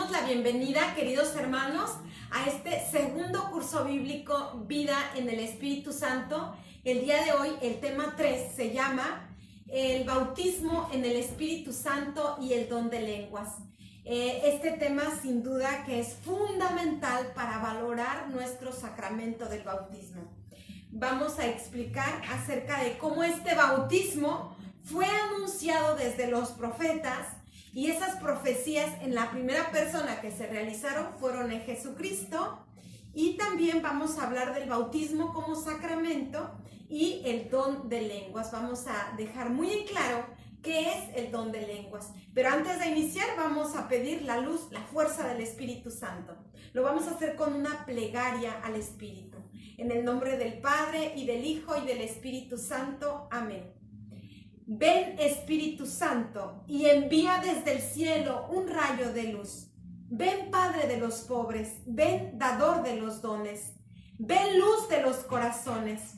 damos la bienvenida, queridos hermanos, a este segundo curso bíblico Vida en el Espíritu Santo. El día de hoy, el tema 3 se llama el bautismo en el Espíritu Santo y el don de lenguas. Este tema sin duda que es fundamental para valorar nuestro sacramento del bautismo. Vamos a explicar acerca de cómo este bautismo fue anunciado desde los profetas y esas profecías en la primera persona que se realizaron fueron en Jesucristo. Y también vamos a hablar del bautismo como sacramento y el don de lenguas. Vamos a dejar muy en claro qué es el don de lenguas. Pero antes de iniciar vamos a pedir la luz, la fuerza del Espíritu Santo. Lo vamos a hacer con una plegaria al Espíritu. En el nombre del Padre y del Hijo y del Espíritu Santo. Amén. Ven, Espíritu Santo, y envía desde el cielo un rayo de luz. Ven, Padre de los pobres, ven, dador de los dones. Ven, luz de los corazones,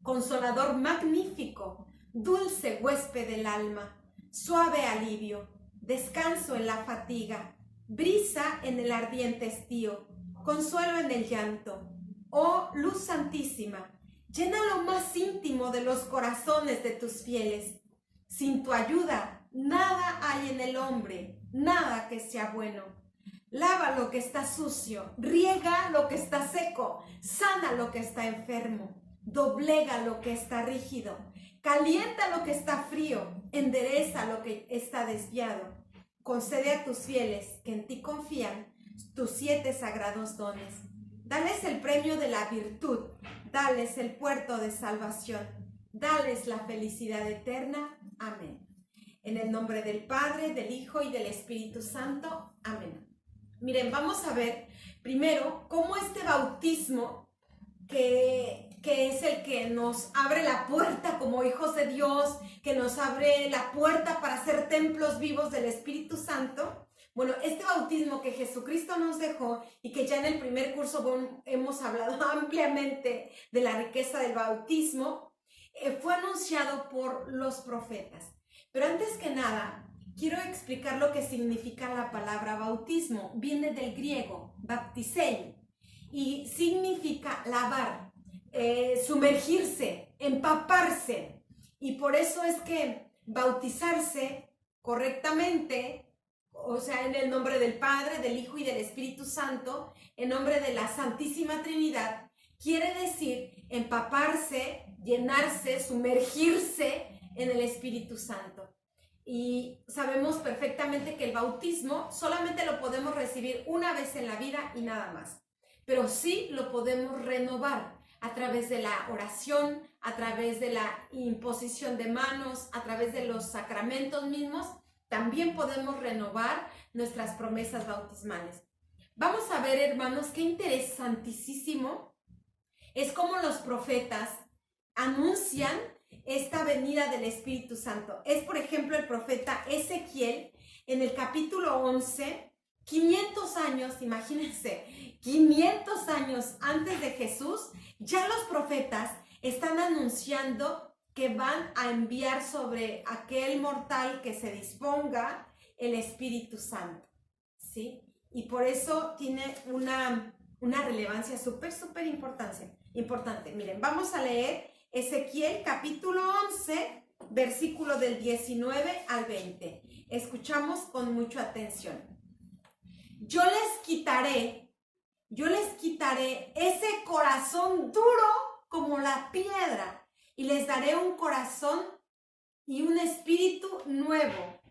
consolador magnífico, dulce huésped del alma, suave alivio, descanso en la fatiga, brisa en el ardiente estío, consuelo en el llanto. Oh, luz santísima, llena lo más íntimo de los corazones de tus fieles. Sin tu ayuda, nada hay en el hombre, nada que sea bueno. Lava lo que está sucio, riega lo que está seco, sana lo que está enfermo, doblega lo que está rígido, calienta lo que está frío, endereza lo que está desviado. Concede a tus fieles que en ti confían tus 7 sagrados dones. Dales el premio de la virtud, dales el puerto de salvación, dales la felicidad eterna. Amén. En el nombre del Padre, del Hijo y del Espíritu Santo. Amén. Miren, vamos a ver primero cómo este bautismo, que es el que nos abre la puerta como hijos de Dios, que nos abre la puerta para ser templos vivos del Espíritu Santo. Bueno, este bautismo que Jesucristo nos dejó y que ya en el primer curso hemos hablado ampliamente de la riqueza del bautismo, fue anunciado por los profetas. Pero antes que nada, quiero explicar lo que significa la palabra bautismo. Viene del griego, baptisein, y significa lavar, sumergirse, empaparse. Y por eso es que bautizarse correctamente, o sea, en el nombre del Padre, del Hijo y del Espíritu Santo, en nombre de la Santísima Trinidad, quiere decir empaparse, llenarse, sumergirse en el Espíritu Santo. Y sabemos perfectamente que el bautismo solamente lo podemos recibir una vez en la vida y nada más. Pero sí lo podemos renovar a través de la oración, a través de la imposición de manos, a través de los sacramentos mismos. También podemos renovar nuestras promesas bautismales. Vamos a ver, hermanos, qué interesantísimo es cómo los profetas anuncian esta venida del Espíritu Santo. Es, por ejemplo, el profeta Ezequiel en el capítulo 11, 500 años, imagínense, 500 años antes de Jesús, ya los profetas están anunciando que van a enviar sobre aquel mortal que se disponga el Espíritu Santo, ¿sí? Y por eso tiene una relevancia súper importante. Miren, vamos a leer Ezequiel capítulo 11, versículo del 19 al 20. Escuchamos con mucha atención. Yo les quitaré ese corazón duro como la piedra y les daré un corazón y un espíritu nuevo.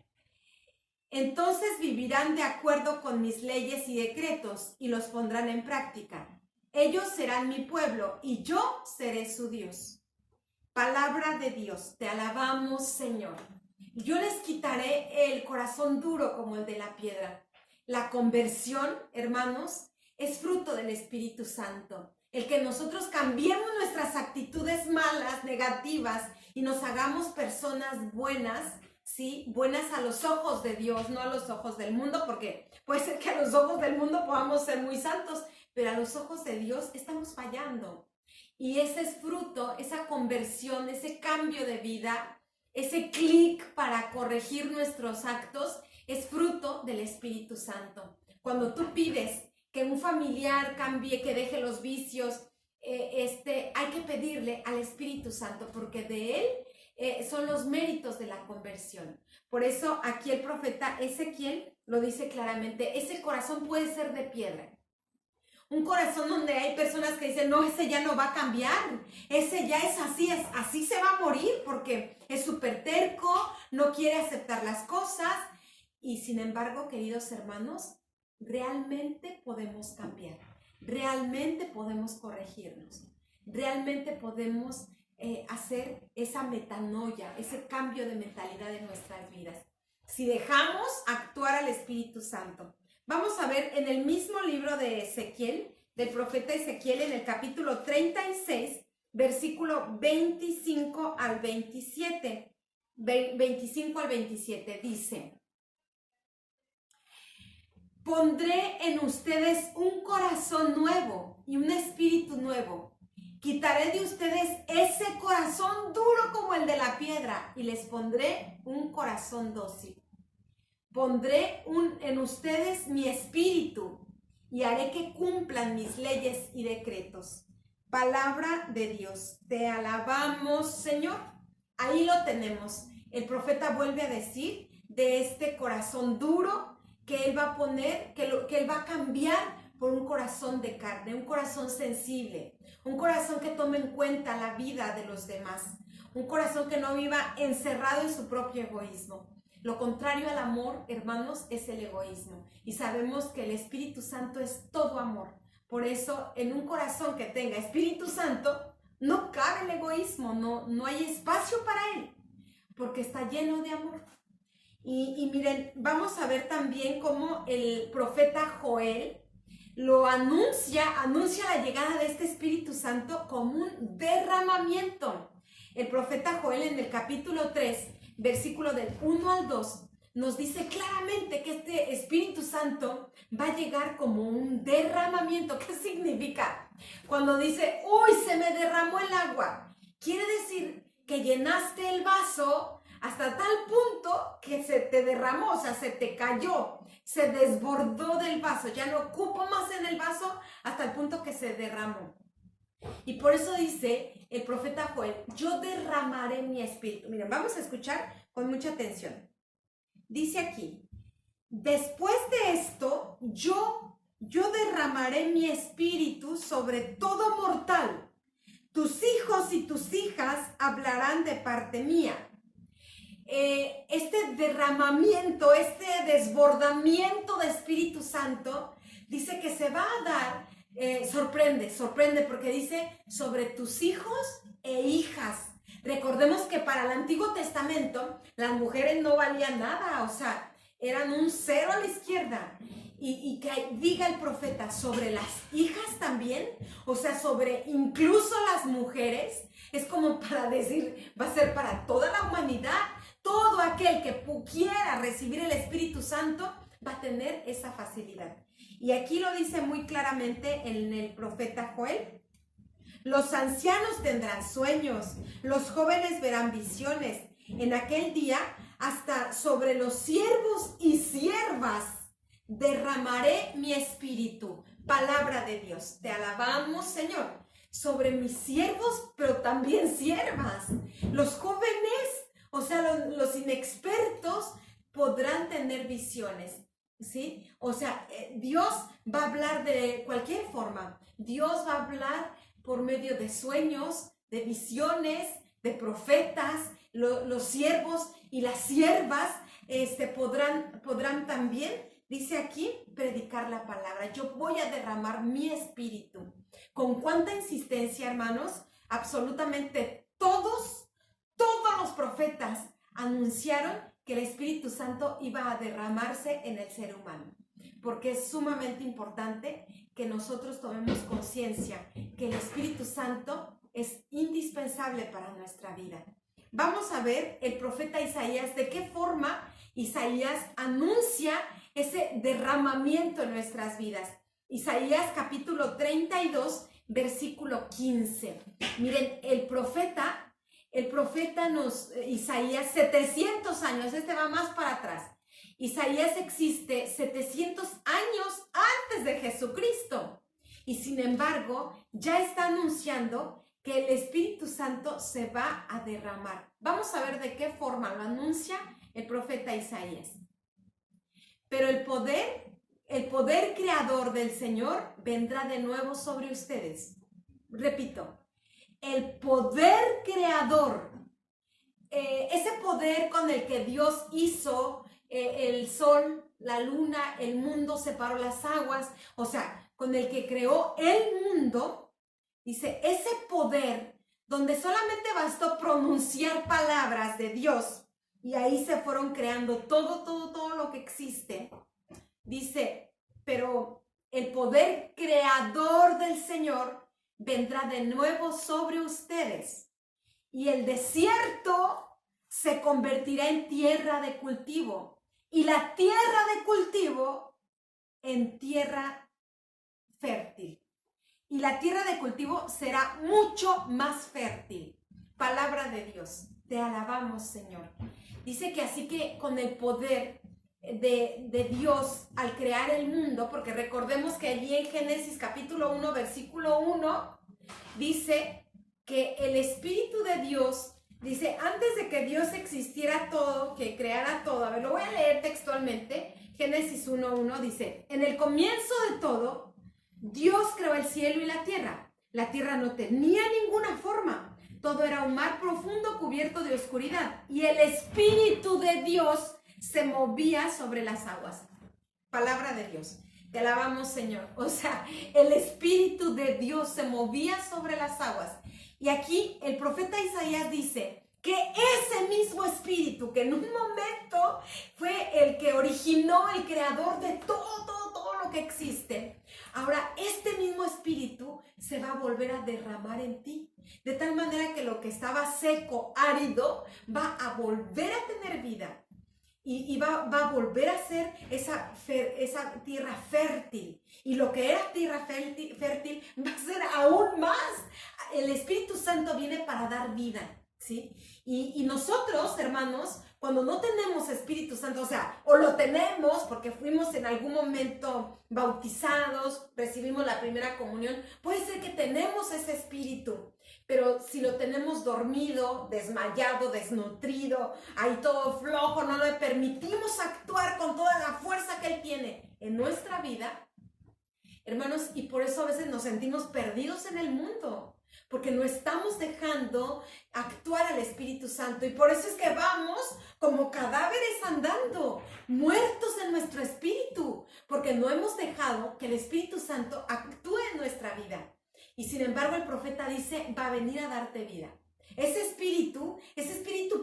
Entonces vivirán de acuerdo con mis leyes y decretos y los pondrán en práctica. Ellos serán mi pueblo y yo seré su Dios. Palabra de Dios, te alabamos, Señor. Yo les quitaré el corazón duro como el de la piedra. La conversión, hermanos, es fruto del Espíritu Santo. El que nosotros cambiemos nuestras actitudes malas, negativas, y nos hagamos personas buenas, ¿sí? Buenas a los ojos de Dios, no a los ojos del mundo, porque puede ser que a los ojos del mundo podamos ser muy santos, pero a los ojos de Dios estamos fallando. Y ese es fruto, esa conversión, ese cambio de vida, ese clic para corregir nuestros actos, es fruto del Espíritu Santo. Cuando tú pides que un familiar cambie, que deje los vicios, hay que pedirle al Espíritu Santo, porque de él son los méritos de la conversión. Por eso aquí el profeta Ezequiel lo dice claramente, ese corazón puede ser de piedra. Un corazón donde hay personas que dicen, no, ese ya no va a cambiar, ese ya es así se va a morir porque es súper terco, no quiere aceptar las cosas. Y sin embargo, queridos hermanos, realmente podemos cambiar, realmente podemos corregirnos, realmente podemos hacer esa metanoia, ese cambio de mentalidad en nuestras vidas, si dejamos actuar al Espíritu Santo. Vamos a ver en el mismo libro de Ezequiel, del profeta Ezequiel, en el capítulo 36, versículo 25 al 27. 25 al 27 dice: pondré en ustedes un corazón nuevo y un espíritu nuevo. Quitaré de ustedes ese corazón duro como el de la piedra y les pondré un corazón dócil. Pondré en ustedes mi espíritu y haré que cumplan mis leyes y decretos. Palabra de Dios. Te alabamos, Señor. Ahí lo tenemos. El profeta vuelve a decir de este corazón duro que él va a poner, que él va a cambiar por un corazón de carne, un corazón sensible, un corazón que tome en cuenta la vida de los demás, un corazón que no viva encerrado en su propio egoísmo. Lo contrario al amor, hermanos, es el egoísmo. Y sabemos que el Espíritu Santo es todo amor. Por eso, en un corazón que tenga Espíritu Santo, no cabe el egoísmo, no hay espacio para él, porque está lleno de amor. Y miren, vamos a ver también cómo el profeta Joel lo anuncia la llegada de este Espíritu Santo como un derramamiento. El profeta Joel en el capítulo 3, versículo del 1 al 2, nos dice claramente que este Espíritu Santo va a llegar como un derramamiento. ¿Qué significa? Cuando dice, uy, se me derramó el agua, quiere decir que llenaste el vaso hasta tal punto que se te derramó, o sea, se te cayó, se desbordó del vaso, ya no ocupo más en el vaso hasta el punto que se derramó. Y por eso dice el profeta Joel, yo derramaré mi espíritu. Miren, vamos a escuchar con mucha atención. Dice aquí, después de esto, yo derramaré mi espíritu sobre todo mortal. Tus hijos y tus hijas hablarán de parte mía. Este derramamiento, este desbordamiento de Espíritu Santo, dice que se va a dar, sorprende porque dice sobre tus hijos e hijas. Recordemos que para el Antiguo Testamento las mujeres no valían nada, o sea, eran un cero a la izquierda. Y que diga el profeta sobre las hijas también, o sea, sobre incluso las mujeres, es como para decir, va a ser para toda la humanidad. Todo aquel que quiera recibir el Espíritu Santo va a tener esa facilidad. Y aquí lo dice muy claramente en el profeta Joel. Los ancianos tendrán sueños, los jóvenes verán visiones. En aquel día, hasta sobre los siervos y siervas derramaré mi espíritu. Palabra de Dios. Te alabamos, Señor. Sobre mis siervos, pero también siervas. Los jóvenes, o sea, los inexpertos podrán tener visiones, ¿sí? O sea, Dios va a hablar de cualquier forma. Dios va a hablar por medio de sueños, de visiones, de profetas. Los siervos y las siervas podrán también, dice aquí, predicar la palabra. Yo voy a derramar mi espíritu. ¿Con cuánta insistencia, hermanos? Absolutamente todos los profetas anunciaron que el Espíritu Santo iba a derramarse en el ser humano, porque es sumamente importante que nosotros tomemos conciencia que el Espíritu Santo es indispensable para nuestra vida. Vamos a ver el profeta Isaías, de qué forma Isaías anuncia ese derramamiento en nuestras vidas. Isaías capítulo 32, versículo 15. Miren, el profeta Isaías, 700 años, va más para atrás. Isaías existe 700 años antes de Jesucristo y sin embargo ya está anunciando que el Espíritu Santo se va a derramar. Vamos a ver de qué forma lo anuncia el profeta Isaías. Pero el poder creador del Señor vendrá de nuevo sobre ustedes. Repito, el poder creador, ese poder con el que Dios hizo el sol, la luna, el mundo, separó las aguas, o sea, con el que creó el mundo. Dice, ese poder donde solamente bastó pronunciar palabras de Dios y ahí se fueron creando todo lo que existe. Dice, pero el poder creador del Señor vendrá de nuevo sobre ustedes y el desierto se convertirá en tierra de cultivo y la tierra de cultivo en tierra fértil. Y la tierra de cultivo será mucho más fértil. Palabra de Dios, te alabamos, Señor. Dice que así que con el poder de Dios al crear el mundo, porque recordemos que allí en Génesis capítulo 1, versículo 1, dice que el Espíritu de Dios, dice, antes de que Dios existiera todo, que creara todo, a ver, lo voy a leer textualmente, Génesis 1:1 dice, en el comienzo de todo, Dios creó el cielo y la tierra. La tierra no tenía ninguna forma. Todo era un mar profundo cubierto de oscuridad. Y el Espíritu de Dios se movía sobre las aguas. Palabra de Dios. Te alabamos, Señor. O sea, el Espíritu de Dios se movía sobre las aguas. Y aquí el profeta Isaías dice que ese mismo Espíritu que en un momento fue el que originó, el creador de todo lo que existe, ahora este mismo Espíritu se va a volver a derramar en ti. De tal manera que lo que estaba seco, árido, va a volver a tener vida. Y va a volver a ser esa tierra fértil. Y lo que era tierra fértil va a ser aún más. El Espíritu Santo viene para dar vida, ¿sí? Y nosotros, hermanos, cuando no tenemos Espíritu Santo, o sea, o lo tenemos porque fuimos en algún momento bautizados, recibimos la primera comunión, puede ser que tenemos ese Espíritu. Pero si lo tenemos dormido, desmayado, desnutrido, ahí todo flojo, no le permitimos actuar con toda la fuerza que Él tiene en nuestra vida, hermanos, y por eso a veces nos sentimos perdidos en el mundo, porque no estamos dejando actuar al Espíritu Santo, y por eso es que vamos como cadáveres andando, muertos en nuestro espíritu, porque no hemos dejado que el Espíritu Santo actúe en nuestra vida. Y sin embargo el profeta dice, va a venir a darte vida. Ese espíritu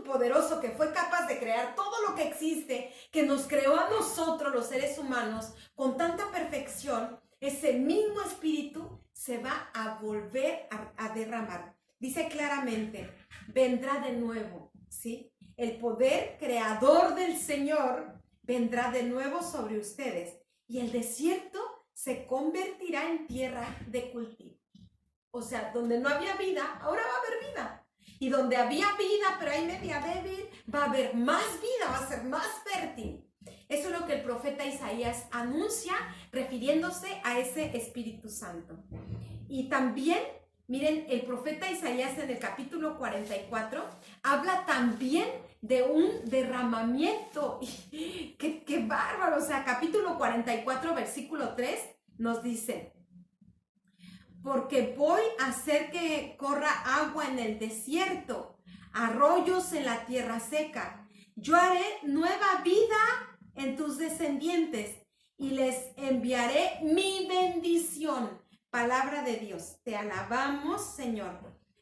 poderoso que fue capaz de crear todo lo que existe, que nos creó a nosotros los seres humanos con tanta perfección, ese mismo espíritu se va a volver a derramar. Dice claramente, vendrá de nuevo, ¿sí? El poder creador del Señor vendrá de nuevo sobre ustedes y el desierto se convertirá en tierra de cultivo. O sea, donde no había vida, ahora va a haber vida. Y donde había vida, pero hay media débil, va a haber más vida, va a ser más fértil. Eso es lo que el profeta Isaías anuncia refiriéndose a ese Espíritu Santo. Y también, miren, el profeta Isaías en el capítulo 44 habla también de un derramamiento. ¡Qué bárbaro! O sea, capítulo 44, versículo 3 nos dice, porque voy a hacer que corra agua en el desierto, arroyos en la tierra seca. Yo haré nueva vida en tus descendientes y les enviaré mi bendición. Palabra de Dios, te alabamos, Señor.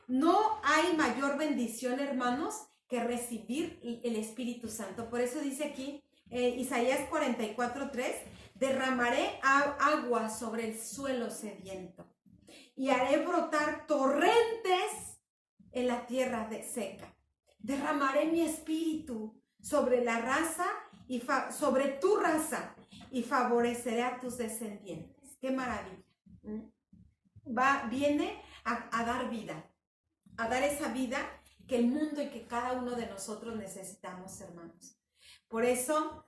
No hay mayor bendición, hermanos, que recibir el Espíritu Santo. Por eso dice aquí, Isaías 44:3, derramaré agua sobre el suelo sediento y haré brotar torrentes en la tierra seca. Derramaré mi espíritu sobre la raza y sobre tu raza y favoreceré a tus descendientes. ¡Qué maravilla! Viene a dar vida, a dar esa vida que el mundo y que cada uno de nosotros necesitamos, hermanos. Por eso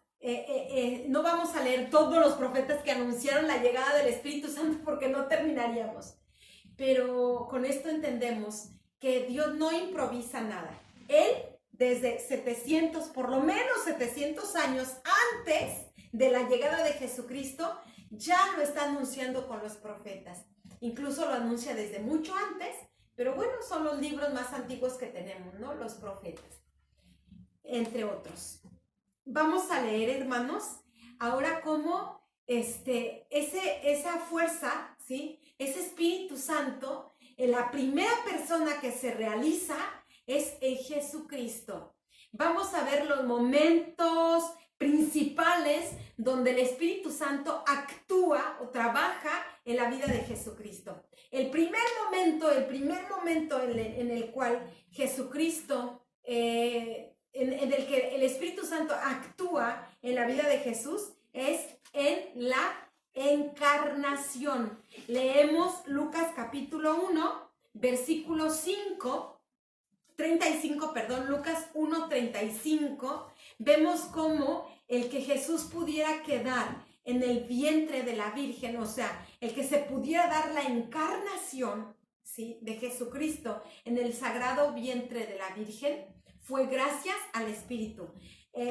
no vamos a leer todos los profetas que anunciaron la llegada del Espíritu Santo porque no terminaríamos. Pero con esto entendemos que Dios no improvisa nada. Él, desde 700, por lo menos 700 años antes de la llegada de Jesucristo, ya lo está anunciando con los profetas. Incluso lo anuncia desde mucho antes, pero bueno, son los libros más antiguos que tenemos, ¿no? Los profetas, entre otros. Vamos a leer, hermanos, ahora cómo esa fuerza, ¿sí? Ese Espíritu Santo, la primera persona que se realiza es en Jesucristo. Vamos a ver los momentos principales donde el Espíritu Santo actúa o trabaja en la vida de Jesucristo. El primer momento en el cual Jesucristo, en el que el Espíritu Santo actúa en la vida de Jesús es en la encarnación. Leemos Lucas capítulo 1, versículo 35, Lucas 1:35. Vemos cómo el que Jesús pudiera quedar en el vientre de la Virgen, o sea, el que se pudiera dar la encarnación, ¿sí?, de Jesucristo en el sagrado vientre de la Virgen, fue gracias al Espíritu.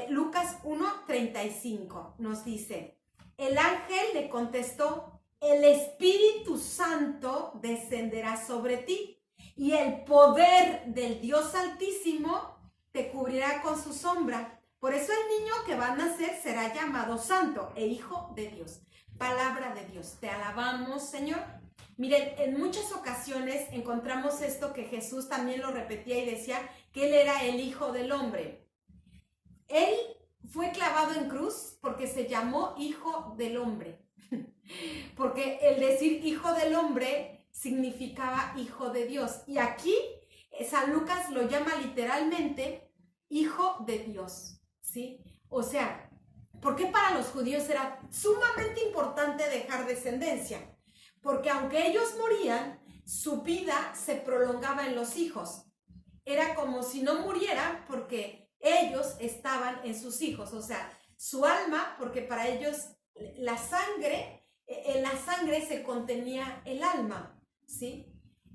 Lucas 1:35 nos dice: el ángel le contestó, el Espíritu Santo descenderá sobre ti y el poder del Dios Altísimo te cubrirá con su sombra. Por eso el niño que va a nacer será llamado Santo e Hijo de Dios. Palabra de Dios. Te alabamos, Señor. Miren, en muchas ocasiones encontramos esto que Jesús también lo repetía y decía que Él era el Hijo del Hombre. Él fue clavado en cruz porque se llamó Hijo del Hombre. Porque el decir Hijo del Hombre significaba Hijo de Dios. Y aquí San Lucas lo llama literalmente Hijo de Dios, ¿sí? O sea, ¿por qué para los judíos era sumamente importante dejar descendencia? Porque aunque ellos morían, su vida se prolongaba en los hijos. Era como si no murieran porque ellos estaban en sus hijos. O sea, su alma, porque para ellos la sangre, en la sangre se contenía el alma, ¿sí?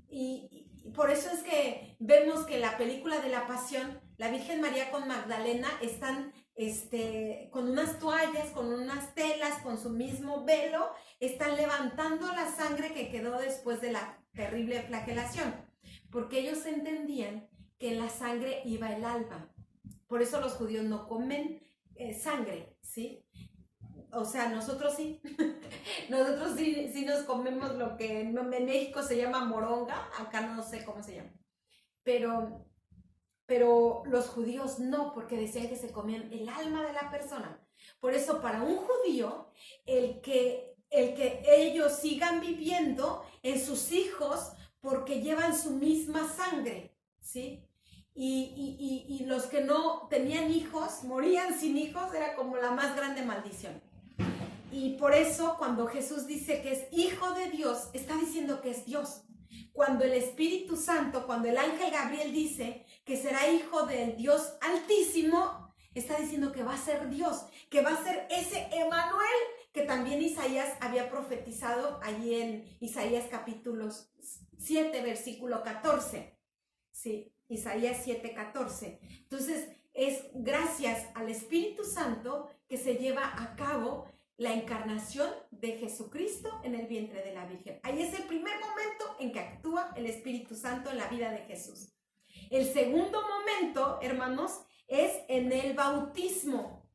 Y por eso es que vemos que en la película de la Pasión, la Virgen María con Magdalena están con unas toallas, con unas telas, con su mismo velo, están levantando la sangre que quedó después de la terrible flagelación, porque ellos entendían que en la sangre iba el alma. Por eso los judíos no comen sangre, ¿sí? O sea, nosotros sí. Nosotros sí nos comemos lo que en México se llama moronga, acá no sé cómo se llama. Pero los judíos no, porque decían que se comían el alma de la persona. Por eso para un judío, el que ellos sigan viviendo en sus hijos porque llevan su misma sangre, ¿sí? Y los que no tenían hijos, morían sin hijos, era como la más grande maldición. Y por eso cuando Jesús dice que es Hijo de Dios, está diciendo que es Dios. Cuando el Espíritu Santo, cuando el ángel Gabriel dice que será Hijo del Dios Altísimo, está diciendo que va a ser Dios, que va a ser ese Emmanuel que también Isaías había profetizado allí en Isaías capítulo 7, versículo 14. Sí, Isaías 7:14. Entonces, es gracias al Espíritu Santo que se lleva a cabo la encarnación de Jesucristo en el vientre de la Virgen. Ahí es el primer momento en que actúa el Espíritu Santo en la vida de Jesús. El segundo momento, hermanos, es en el bautismo.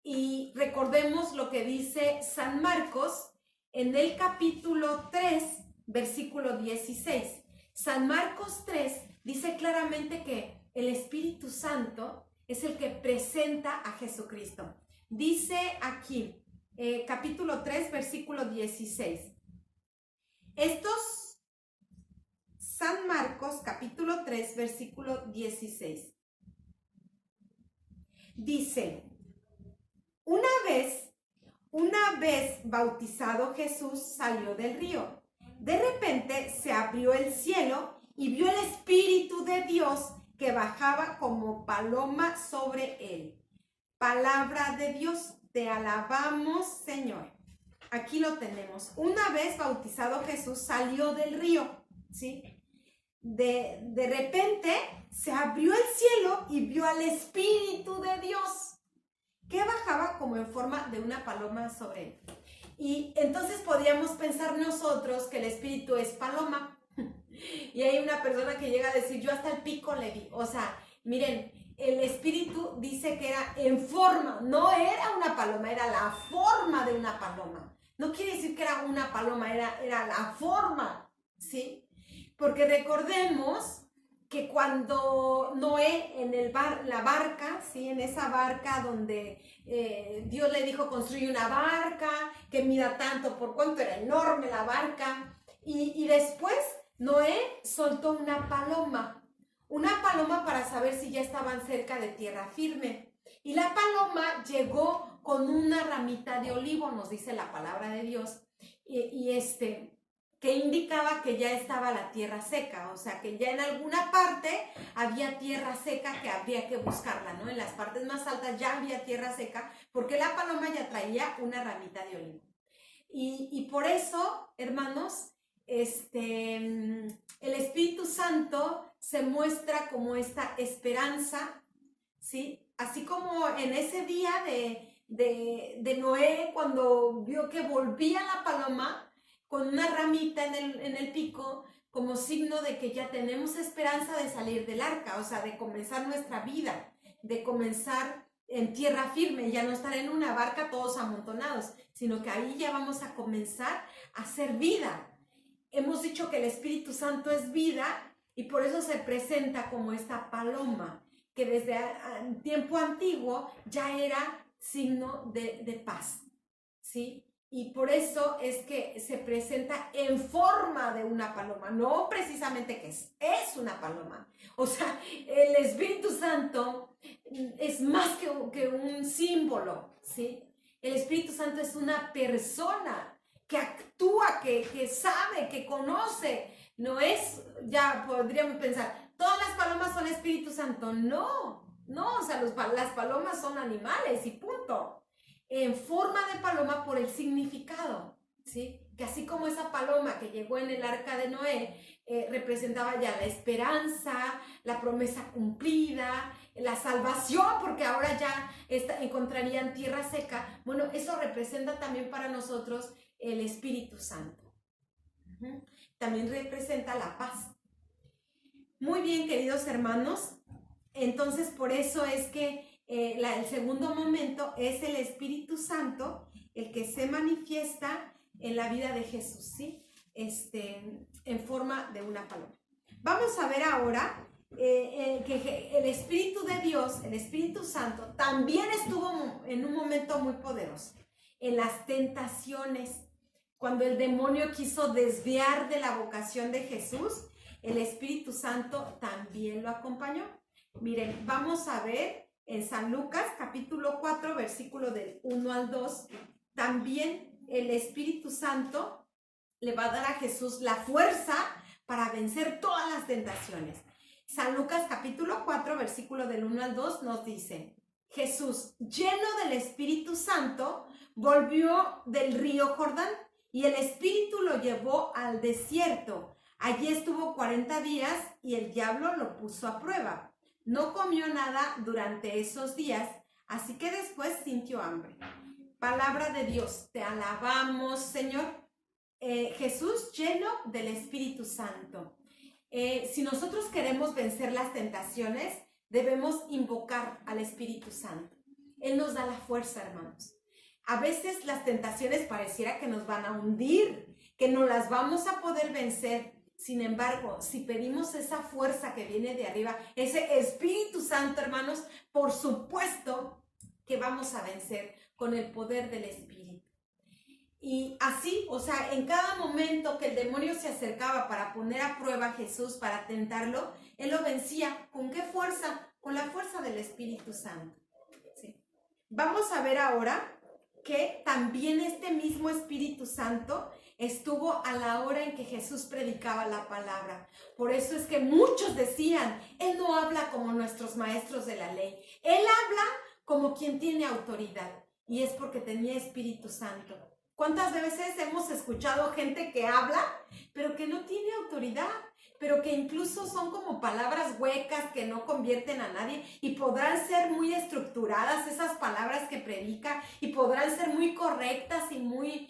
Y recordemos lo que dice San Marcos en el capítulo 3, versículo 16. San Marcos 3 dice claramente que el Espíritu Santo es el que presenta a Jesucristo. Dice aquí, capítulo 3, versículo 16. San Marcos, capítulo 3, versículo 16. Dice, una vez bautizado Jesús salió del río. De repente se abrió el cielo y vio el Espíritu de Dios que bajaba como paloma sobre él. Palabra de Dios. te alabamos, Señor. Aquí lo tenemos. Una vez bautizado Jesús salió del río, ¿sí? De repente se abrió el cielo y vio al Espíritu de Dios que bajaba como en forma de una paloma sobre él. Y entonces podríamos pensar nosotros que el Espíritu es paloma. Y hay una persona que llega a decir, yo hasta el pico le di. O sea, miren, el Espíritu dice que era en forma, no era una paloma, era la forma de una paloma. No quiere decir que era una paloma, era la forma, ¿sí? Porque recordemos que cuando Noé en la barca, ¿sí? En esa barca donde Dios le dijo construye una barca que mida tanto por cuánto, era enorme la barca, y después Noé soltó una paloma para saber si ya estaban cerca de tierra firme. Y la paloma llegó con una ramita de olivo, nos dice la palabra de Dios, que indicaba que ya estaba la tierra seca, o sea, que ya en alguna parte había tierra seca que habría que buscarla, ¿no? En las partes más altas ya había tierra seca, porque la paloma ya traía una ramita de olivo. Y por eso, hermanos, el Espíritu Santo se muestra como esta esperanza, ¿sí? Así como en ese día de Noé, cuando vio que volvía la paloma con una ramita en el pico, como signo de que ya tenemos esperanza de salir del arca, o sea, de comenzar nuestra vida, de comenzar en tierra firme, ya no estar en una barca todos amontonados, sino que ahí ya vamos a comenzar a hacer vida. Hemos dicho que el Espíritu Santo es vida y por eso se presenta como esta paloma, que desde tiempo antiguo ya era signo de paz, ¿sí? Y por eso es que se presenta en forma de una paloma, no precisamente que es una paloma. O sea, el Espíritu Santo es más que un símbolo, ¿sí? El Espíritu Santo es una persona que actúa, que sabe, que conoce. No es, ya podríamos pensar, todas las palomas son Espíritu Santo. No, o sea, las palomas son animales y punto. En forma de paloma por el significado, ¿sí? Que así como esa paloma que llegó en el arca de Noé representaba ya la esperanza, la promesa cumplida, la salvación, porque ahora ya encontrarían tierra seca. Bueno, eso representa también para nosotros el Espíritu Santo. También representa la paz. Muy bien, queridos hermanos. Entonces, por eso es que el segundo momento es el Espíritu Santo, el que se manifiesta en la vida de Jesús, ¿sí? En forma de una paloma. Vamos a ver ahora que el Espíritu de Dios, el Espíritu Santo, también estuvo en un momento muy poderoso, en las tentaciones. Cuando el demonio quiso desviar de la vocación de Jesús, el Espíritu Santo también lo acompañó. Miren, vamos a ver en San Lucas capítulo 4, versículo del 1 al 2, también el Espíritu Santo le va a dar a Jesús la fuerza para vencer todas las tentaciones. San Lucas capítulo 4, versículo del 1 al 2 nos dice, Jesús, lleno del Espíritu Santo, volvió del río Jordán y el Espíritu lo llevó al desierto. Allí estuvo 40 días y el diablo lo puso a prueba. No comió nada durante esos días, así que después sintió hambre. Palabra de Dios, te alabamos, Señor. Jesús lleno del Espíritu Santo. Si nosotros queremos vencer las tentaciones, debemos invocar al Espíritu Santo. Él nos da la fuerza, hermanos. A veces las tentaciones pareciera que nos van a hundir, que no las vamos a poder vencer. Sin embargo, si pedimos esa fuerza que viene de arriba, ese Espíritu Santo, hermanos, por supuesto que vamos a vencer con el poder del Espíritu. Y así, o sea, en cada momento que el demonio se acercaba para poner a prueba a Jesús, para tentarlo, él lo vencía. ¿Con qué fuerza? Con la fuerza del Espíritu Santo. ¿Sí? Vamos a ver ahora que también este mismo Espíritu Santo estuvo a la hora en que Jesús predicaba la palabra. Por eso es que muchos decían, Él no habla como nuestros maestros de la ley. Él habla como quien tiene autoridad. y es porque tenía Espíritu Santo. ¿Cuántas veces hemos escuchado gente que habla, pero que no tiene autoridad? Pero que incluso son como palabras huecas que no convierten a nadie, y podrán ser muy estructuradas esas palabras que predica y podrán ser muy correctas y muy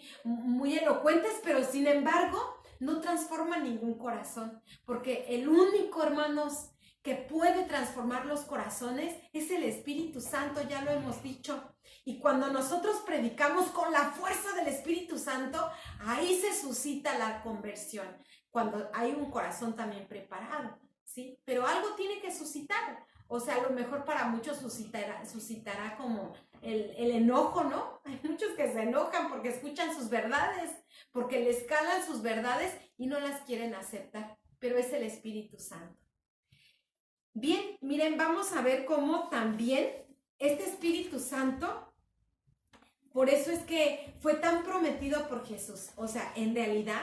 elocuentes, pero sin embargo no transforman ningún corazón, porque el único, hermanos, que puede transformar los corazones es el Espíritu Santo, ya lo hemos dicho. Y cuando nosotros predicamos con la fuerza del Espíritu Santo, ahí se suscita la conversión, cuando hay un corazón también preparado, ¿sí? Pero algo tiene que suscitar. O sea, a lo mejor para muchos suscitará como el enojo, ¿no? Hay muchos que se enojan porque escuchan sus verdades, porque les calan sus verdades y no las quieren aceptar, pero es el Espíritu Santo. Bien, miren, vamos a ver cómo también este Espíritu Santo, por eso es que fue tan prometido por Jesús. O sea, en realidad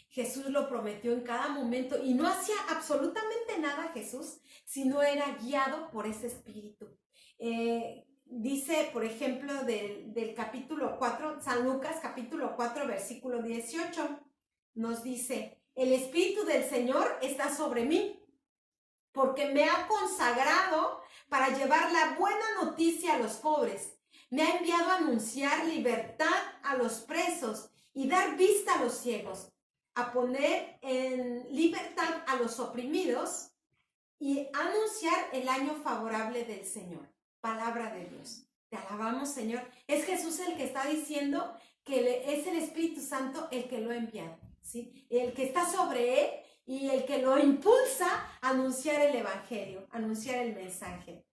Jesús lo prometió en cada momento y no hacía absolutamente nada Jesús si no era guiado por ese Espíritu. Dice, por ejemplo, del capítulo 4, San Lucas, capítulo 4, versículo 18, nos dice: el Espíritu del Señor está sobre mí, porque me ha consagrado para llevar la buena noticia a los pobres. Me ha enviado a anunciar libertad a los presos y dar vista a los ciegos, a poner en libertad a los oprimidos y anunciar el año favorable del Señor. Palabra de Dios. Te alabamos, Señor. Es Jesús el que está diciendo que es el Espíritu Santo el que lo ha enviado, ¿sí? El que está sobre él y el que lo impulsa a anunciar el Evangelio, anunciar el mensaje.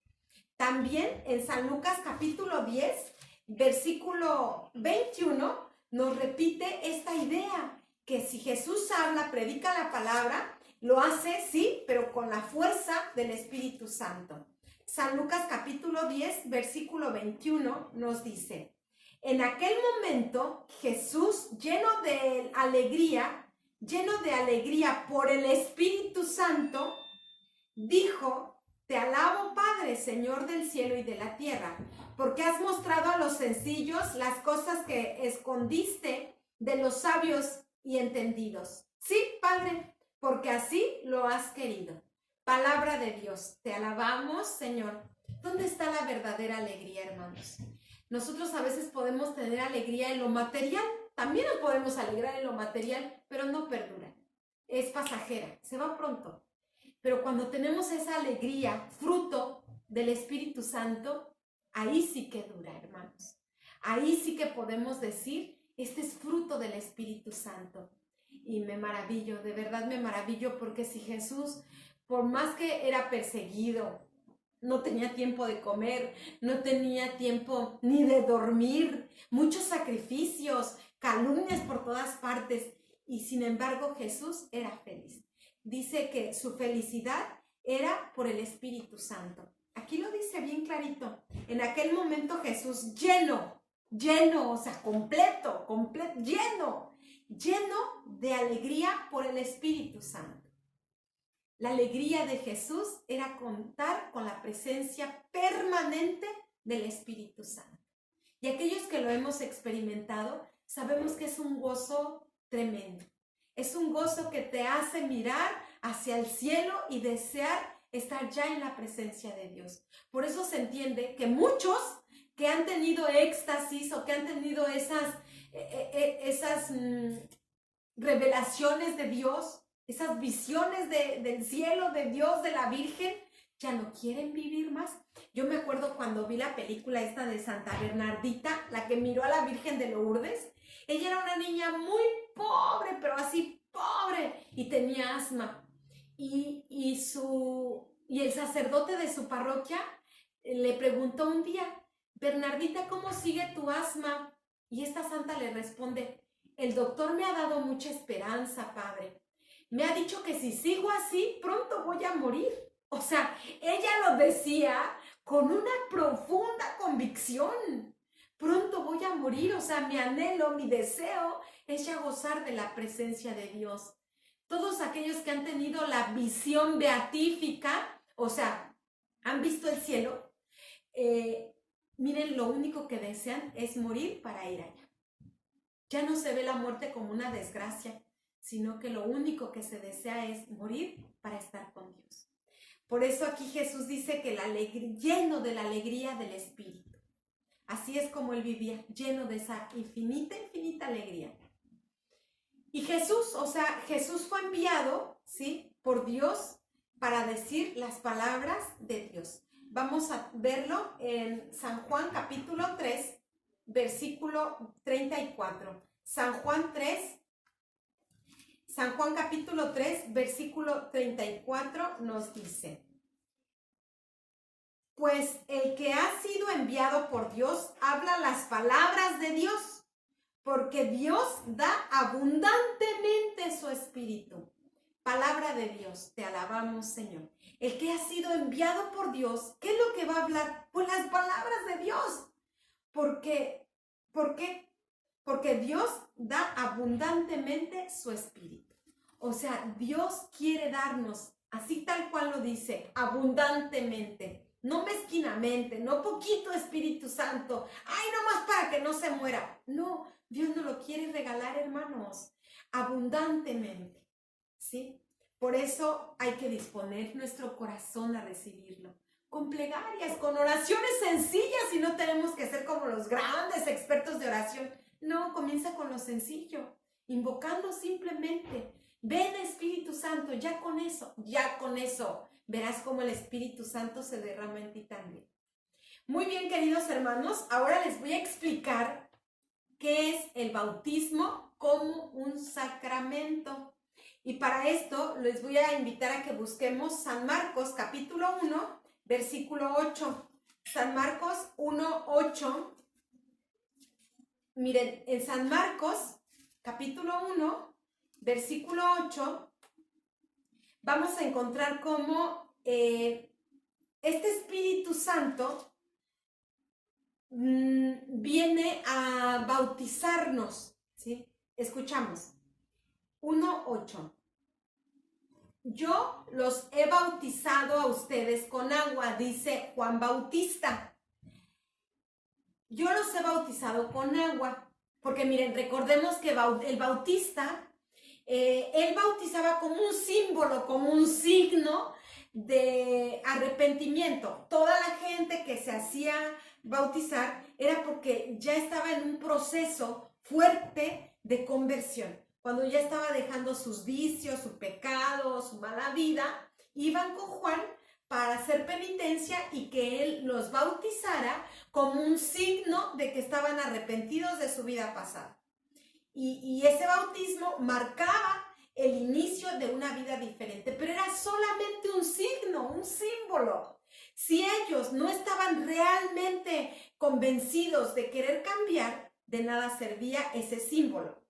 También en San Lucas capítulo 10, versículo 21, nos repite esta idea, que si Jesús habla, predica la palabra, lo hace, sí, pero con la fuerza del Espíritu Santo. San Lucas capítulo 10, versículo 21 nos dice: en aquel momento Jesús, lleno de alegría por el Espíritu Santo, dijo: te alabo, Padre, Señor del cielo y de la tierra, porque has mostrado a los sencillos las cosas que escondiste de los sabios y entendidos. Sí, Padre, porque así lo has querido. Palabra de Dios, te alabamos, Señor. ¿Dónde está la verdadera alegría, hermanos? Nosotros a veces podemos tener alegría en lo material, también nos podemos alegrar en lo material, pero no perdura, es pasajera, se va pronto. Pero cuando tenemos esa alegría, fruto del Espíritu Santo, ahí sí que dura, hermanos. Ahí sí que podemos decir: este es fruto del Espíritu Santo. Y me maravillo, de verdad me maravillo, porque si Jesús, por más que era perseguido, no tenía tiempo de comer, no tenía tiempo ni de dormir, muchos sacrificios, calumnias por todas partes, y sin embargo Jesús era feliz. Dice que su felicidad era por el Espíritu Santo. Aquí lo dice bien clarito. En aquel momento Jesús lleno, o sea, completo, lleno de alegría por el Espíritu Santo. La alegría de Jesús era contar con la presencia permanente del Espíritu Santo. Y aquellos que lo hemos experimentado, sabemos que es un gozo tremendo. Es un gozo que te hace mirar hacia el cielo y desear estar ya en la presencia de Dios. Por eso se entiende que muchos que han tenido éxtasis o que han tenido esas revelaciones de Dios, esas visiones del cielo, de Dios, de la Virgen, ya no quieren vivir más. Yo me acuerdo cuando vi la película esta de Santa Bernardita, la que miró a la Virgen de Lourdes. Ella era una niña muy pobre, pero así pobre, y tenía asma. Y el sacerdote de su parroquia le preguntó un día: Bernardita, ¿cómo sigue tu asma? Y esta santa le responde: el doctor me ha dado mucha esperanza, padre. Me ha dicho que si sigo así, pronto voy a morir. O sea, ella lo decía con una profunda convicción. Pronto voy a morir, o sea, mi anhelo, mi deseo es ya gozar de la presencia de Dios. Todos aquellos que han tenido la visión beatífica, o sea, han visto el cielo, miren, lo único que desean es morir para ir allá. Ya no se ve la muerte como una desgracia, sino que lo único que se desea es morir para estar con Dios. Por eso aquí Jesús dice que lleno de la alegría del Espíritu. Así es como él vivía, lleno de esa infinita, infinita alegría. Y Jesús, o sea, Jesús fue enviado, ¿sí?, por Dios para decir las palabras de Dios. Vamos a verlo en San Juan capítulo 3, versículo 34. San Juan capítulo 3, versículo 34 nos dice: pues el que ha sido enviado por Dios habla las palabras de Dios, porque Dios da abundantemente su espíritu. Palabra de Dios, te alabamos, Señor. El que ha sido enviado por Dios, ¿qué es lo que va a hablar? Pues las palabras de Dios. ¿Por qué? Porque Dios da abundantemente su espíritu. O sea, Dios quiere darnos, así tal cual lo dice, abundantemente. No mezquinamente, no poquito Espíritu Santo. Ay, nomás para que no se muera. No, Dios nos lo quiere regalar, hermanos, abundantemente, ¿sí? Por eso hay que disponer nuestro corazón a recibirlo. Con plegarias, con oraciones sencillas, y no tenemos que ser como los grandes expertos de oración. No, comienza con lo sencillo, invocando simplemente. Ven, Espíritu Santo, ya con eso. Verás cómo el Espíritu Santo se derrama en ti también. Muy bien, queridos hermanos, ahora les voy a explicar qué es el bautismo como un sacramento. Y para esto les voy a invitar a que busquemos San Marcos capítulo 1, versículo 8. San Marcos 1, 8. Miren, en San Marcos capítulo 1, versículo 8, vamos a encontrar cómo este Espíritu Santo viene a bautizarnos, ¿sí? Escuchamos. 1:8. Yo los he bautizado a ustedes con agua, dice Juan Bautista. Yo los he bautizado con agua, porque miren, recordemos que el bautista, él bautizaba como un símbolo, como un signo de arrepentimiento. Toda la gente que se hacía bautizar era porque ya estaba en un proceso fuerte de conversión. Cuando ya estaba dejando sus vicios, su pecado, su mala vida, iban con Juan para hacer penitencia y que él los bautizara como un signo de que estaban arrepentidos de su vida pasada. Y ese bautismo marcaba el inicio de una vida diferente, pero era solamente un signo, un símbolo. Si ellos no estaban realmente convencidos de querer cambiar, de nada servía ese símbolo.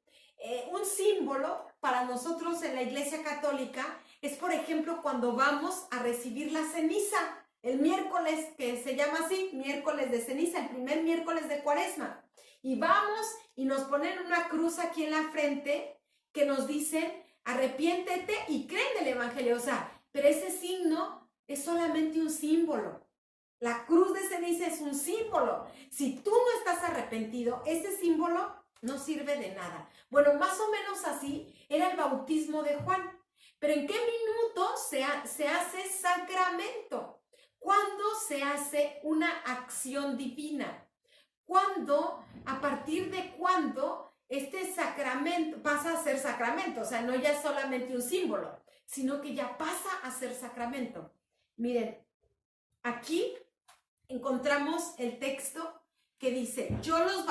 Un símbolo para nosotros en la Iglesia Católica es, por ejemplo, cuando vamos a recibir la ceniza, el miércoles, que se llama así, miércoles de ceniza, el primer miércoles de Cuaresma. Y vamos y nos ponen una cruz aquí en la frente que nos dicen, arrepiéntete y cree en el Evangelio. O sea, pero ese signo es solamente un símbolo. La cruz de ceniza es un símbolo. Si tú no estás arrepentido, ese símbolo no sirve de nada. Bueno, más o menos así era el bautismo de Juan. Pero ¿en qué minuto se hace sacramento? ¿Cuándo se hace una acción divina? ¿Cuándo, a partir de cuándo este sacramento pasa a ser sacramento? O sea, no ya solamente un símbolo, sino que ya pasa a ser sacramento. Miren, aquí encontramos el texto que dice, yo los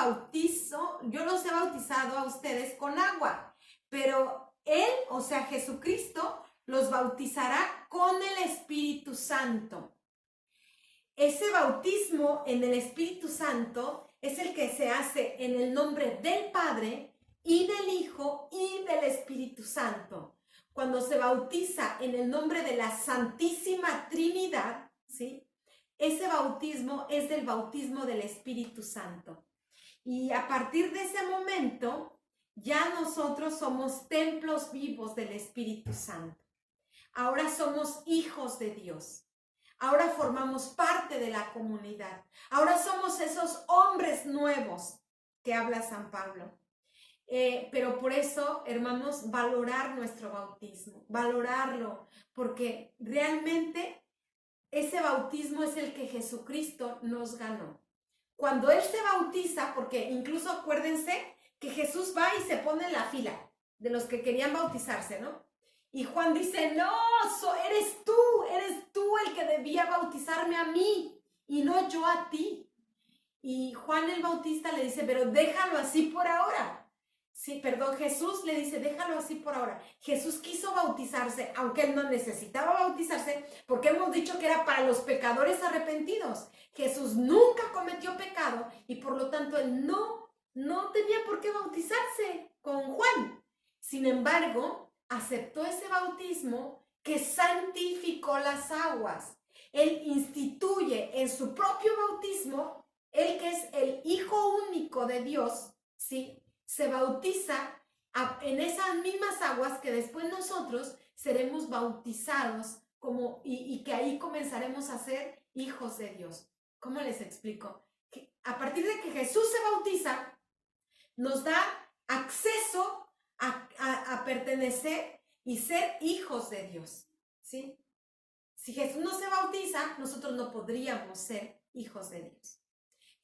he bautizado a ustedes con agua, pero Él, o sea, Jesucristo, los bautizará con el Espíritu Santo. Ese bautismo en el Espíritu Santo es el que se hace en el nombre del Padre y del Hijo y del Espíritu Santo. Cuando se bautiza en el nombre de la Santísima Trinidad, ¿sí?, ese bautismo es el bautismo del Espíritu Santo. Y a partir de ese momento, ya nosotros somos templos vivos del Espíritu Santo. Ahora somos hijos de Dios. Ahora formamos parte de la comunidad. Ahora somos esos hombres nuevos que habla San Pablo. Pero por eso, hermanos, valorar nuestro bautismo, valorarlo, porque realmente ese bautismo es el que Jesucristo nos ganó. Cuando Él se bautiza, porque incluso acuérdense que Jesús va y se pone en la fila de los que querían bautizarse, ¿no? Y Juan dice, no, eres tú el que debía bautizarme a mí y no yo a ti. Y Juan el Bautista le dice, pero déjalo así por ahora. Sí, perdón, Jesús le dice, déjalo así por ahora. Jesús quiso bautizarse, aunque él no necesitaba bautizarse, porque hemos dicho que era para los pecadores arrepentidos. Jesús nunca cometió pecado y por lo tanto él no tenía por qué bautizarse con Juan. Sin embargo, aceptó ese bautismo que santificó las aguas. Él instituye en su propio bautismo, él que es el Hijo único de Dios, ¿sí?, se bautiza en esas mismas aguas que después nosotros seremos bautizados y que ahí comenzaremos a ser hijos de Dios. ¿Cómo les explico? Que a partir de que Jesús se bautiza, nos da acceso a pertenecer y ser hijos de Dios, ¿sí? Si Jesús no se bautiza, nosotros no podríamos ser hijos de Dios.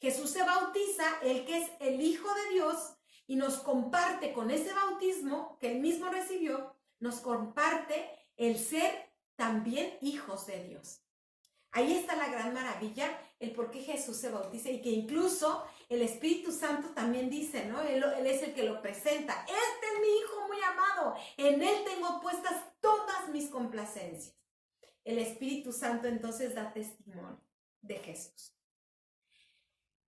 Jesús se bautiza, él que es el Hijo de Dios, y nos comparte con ese bautismo que él mismo recibió, nos comparte el ser también hijos de Dios. Ahí está la gran maravilla, el por qué Jesús se bautiza y que incluso el Espíritu Santo también dice, ¿no? Él es el que lo presenta. Este es mi Hijo muy amado, en él tengo puestas todas mis complacencias. El Espíritu Santo entonces da testimonio de Jesús.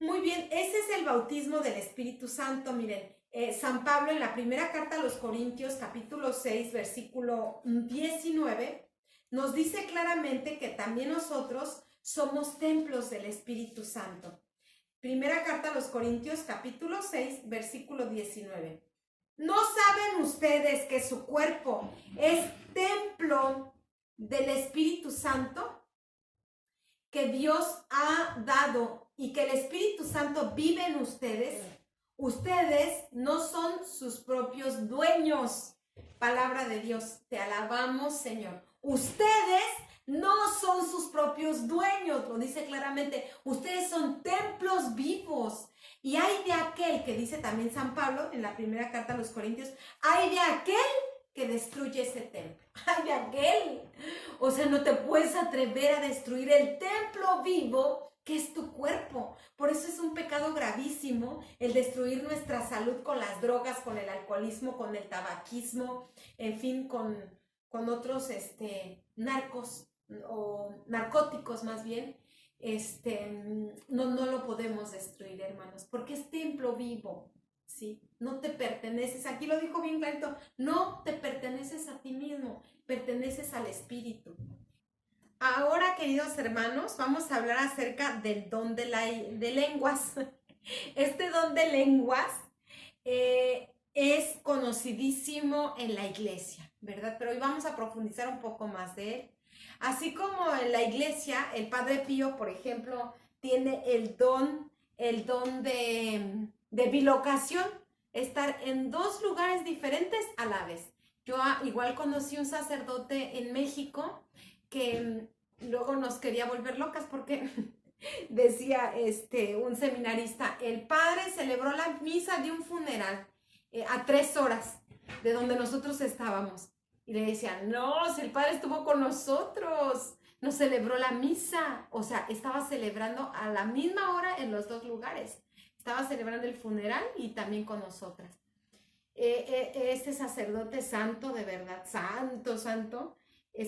Muy bien, ese es el bautismo del Espíritu Santo. Miren, San Pablo en la primera carta a los Corintios, capítulo 6, versículo 19, nos dice claramente que también nosotros somos templos del Espíritu Santo. Primera carta a los Corintios, capítulo 6, versículo 19. ¿No saben ustedes que su cuerpo es templo del Espíritu Santo que Dios ha dado y que el Espíritu Santo vive en ustedes? Ustedes no son sus propios dueños. Palabra de Dios, te alabamos, Señor. Ustedes no son sus propios dueños, lo dice claramente. Ustedes son templos vivos. Y hay de aquel, que dice también San Pablo en la primera carta a los Corintios, hay de aquel que destruye ese templo. Hay de aquel. O sea, no te puedes atrever a destruir el templo vivo que es tu cuerpo. Por eso es un pecado gravísimo el destruir nuestra salud con las drogas, con el alcoholismo, con el tabaquismo, en fin, con otros narcos o narcóticos más bien. No lo podemos destruir, hermanos, porque es templo vivo, ¿sí? No te perteneces, aquí lo dijo bien clarito, no te perteneces a ti mismo, perteneces al Espíritu. Ahora, queridos hermanos, vamos a hablar acerca del don de lenguas. Este don de lenguas es conocidísimo en la iglesia, ¿verdad? Pero hoy vamos a profundizar un poco más de él. Así como en la iglesia, el Padre Pío, por ejemplo, tiene el don de bilocación, estar en dos lugares diferentes a la vez. Yo igual conocí un sacerdote en México que luego nos quería volver locas porque decía un seminarista, el padre celebró la misa de un funeral a 3 horas de donde nosotros estábamos. Y le decían, no, si el padre estuvo con nosotros, nos celebró la misa. O sea, estaba celebrando a la misma hora en los dos lugares. Estaba celebrando el funeral y también con nosotras. Este sacerdote santo, de verdad, santo,